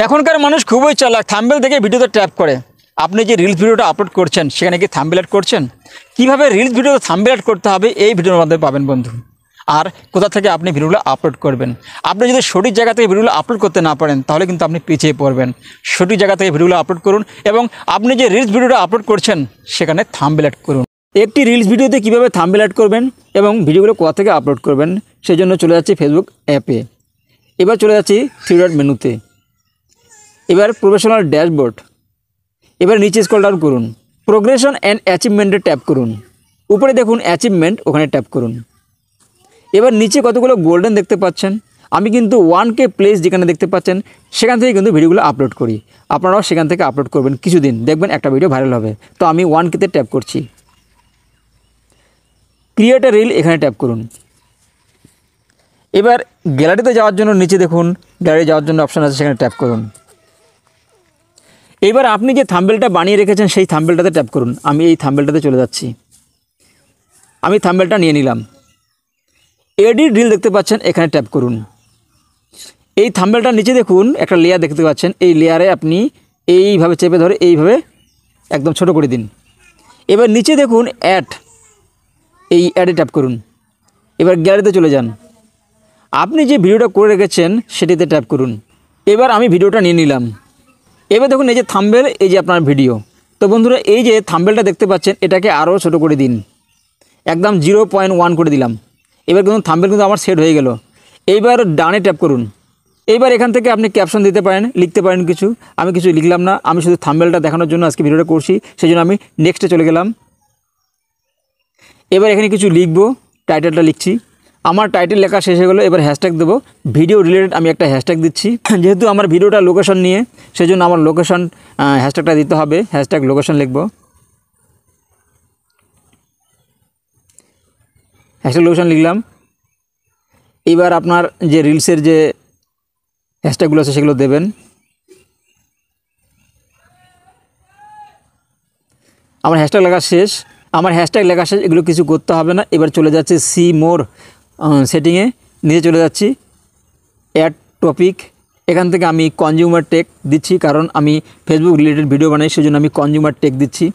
এখনকার মানুষ খুবই চালাক, থাম্বনেল দেখে ভিডিওতে ট্যাপ করে। আপনি যে রিলস ভিডিওটা আপলোড করছেন সেখানে কি থাম্বনেল অ্যাড করছেন? কীভাবে রিলস ভিডিওতে থাম্বনেল অ্যাড করতে হবে এই ভিডিওর মাধ্যমে পাবেন বন্ধু। আর কোথা থেকে আপনি ভিডিওগুলো আপলোড করবেন। আপনি যদি সঠিক জায়গা থেকে ভিডিওগুলো আপলোড করতে না পারেন তাহলে কিন্তু আপনি পিছিয়ে পড়বেন। সঠিক জায়গা থেকে ভিডিওগুলো আপলোড করুন এবং আপনি যে রিলস ভিডিওটা আপলোড করছেন সেখানে থাম্বনেল অ্যাড করুন। একটি রিলস ভিডিওতে কীভাবে থাম্বনেল অ্যাড করবেন এবং ভিডিওগুলো কোথা থেকে আপলোড করবেন সেই জন্য চলে যাচ্ছি ফেসবুক অ্যাপে। এবার চলে যাচ্ছি থ্রি ডট মেনুতে। এবার প্রফেশনাল ড্যাশবোর্ড। এবার নিচে স্ক্রল ডাউন করুন, প্রোগ্রেশন অ্যান্ড অ্যাচিভমেন্টে ট্যাপ করুন। উপরে দেখুন অ্যাচিভমেন্ট, ওখানে ট্যাপ করুন। এবার নিচে কতগুলো গোল্ডেন দেখতে পাচ্ছেন। আমি কিন্তু 1K প্লেস যেখানে দেখতে পাচ্ছেন সেখান থেকে কিন্তু ভিডিওগুলো আপলোড করি। আপনারাও সেখান থেকে আপলোড করবেন, কিছুদিন দেখবেন একটা ভিডিও ভাইরাল হবে। তো আমি 1K-তে ট্যাপ করছি। ক্রিয়েট এ রিল, এখানে ট্যাপ করুন। এবার গ্যালারিতে যাওয়ার জন্য নিচে দেখুন গ্যালারি যাওয়ার জন্য অপশান আছে, সেখানে ট্যাপ করুন। এবার আপনি যে থাম্বনেলটা বানিয়ে রেখেছেন সেই থাম্বনেলটাতে ট্যাপ করুন। আমি এই থাম্বনেলটাতে চলে যাচ্ছি, আমি থাম্বনেলটা নিয়ে নিলাম। এডিট রিল দেখতে পাচ্ছেন, এখানে ট্যাপ করুন। এই থাম্বনেলটার নিচে দেখুন একটা লেয়ার দেখতে পাচ্ছেন, এই লেয়ারে আপনি এইভাবে চেপে ধরে এইভাবে একদম ছোট করে দিন। এবার নিচে দেখুন অ্যাড, এই অ্যাডে ট্যাপ করুন। এবার গ্যালারিতে চলে যান, আপনি যে ভিডিওটা করে রেখেছেন সেটিতে ট্যাপ করুন। এবার আমি ভিডিওটা নিয়ে নিলাম। এবার দেখুন এই যে থাম্বনেল, এই যে আপনার ভিডিও। তো বন্ধুরা এই যে থাম্বনেলটা দেখতে পাচ্ছেন এটাকে আরও ছোট করে দিন, একদম 0.1 করে দিলাম। এবার কিন্তু থাম্বনেল কিন্তু আমার সেট হয়ে গেল। এইবার ডানে ট্যাপ করুন। এইবার এখান থেকে আপনি ক্যাপশন দিতে পারেন, লিখতে পারেন কিছু। আমি কিছু লিখলাম না, আমি শুধু থাম্বনেলটা দেখানোর জন্য আজকে ভিডিওটা করছি, সেই জন্য আমি নেক্সটে চলে গেলাম। এবার এখানে কিছু লিখবো, টাইটেলটা লিখছি। আমার টাইটেল লেখা শেষ হয়ে গেলো। এবার হ্যাশট্যাগ দেবো, ভিডিও রিলেটেড আমি একটা হ্যাশট্যাগ দিচ্ছি। যেহেতু আমার ভিডিওটা লোকেশন নিয়ে সেই জন্য আমার লোকেশন হ্যাশট্যাগটা দিতে হবে। হ্যাশট্যাগ লোকেশন লিখবো, হ্যাশট্যাগ লোকেশন লিখলাম। এবার আপনার যে রিলসের যে হ্যাশট্যাগুলো আছে সেগুলো দেবেন। আমার হ্যাশট্যাগ লেখা শেষ, এগুলো কিছু করতে হবে না। এবার চলে যাচ্ছে সি মোর সেটিংয়ে, নিচে চলে যাচ্ছি অ্যাড টপিক। এখান থেকে আমি কনজিউমার টেক দিচ্ছি, কারণ আমি ফেসবুক রিলেটেড ভিডিও বানাই, সেই জন্য আমি কনজিউমার টেক দিচ্ছি।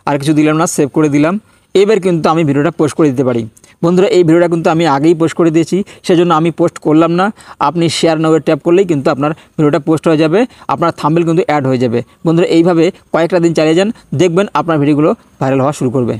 আর কিছু দিলাম না, সেভ করে দিলাম। এবার কিন্তু আমি ভিডিওটা পোস্ট করে দিতে পারি। বন্ধুরা এই ভিডিওটা কিন্তু আমি আগেই পোস্ট করে দিয়েছি, সেজন্য আমি পোস্ট করলাম না। আপনি শেয়ার নাও ট্যাপ করলেই কিন্তু আপনার ভিডিওটা পোস্ট হয়ে যাবে, আপনার থাম্বনেল কিন্তু অ্যাড হয়ে যাবে। বন্ধুরা এইভাবে কয়েকটা দিন চালিয়ে যান, দেখবেন আপনার ভিডিওগুলো ভাইরাল হওয়া শুরু করবে।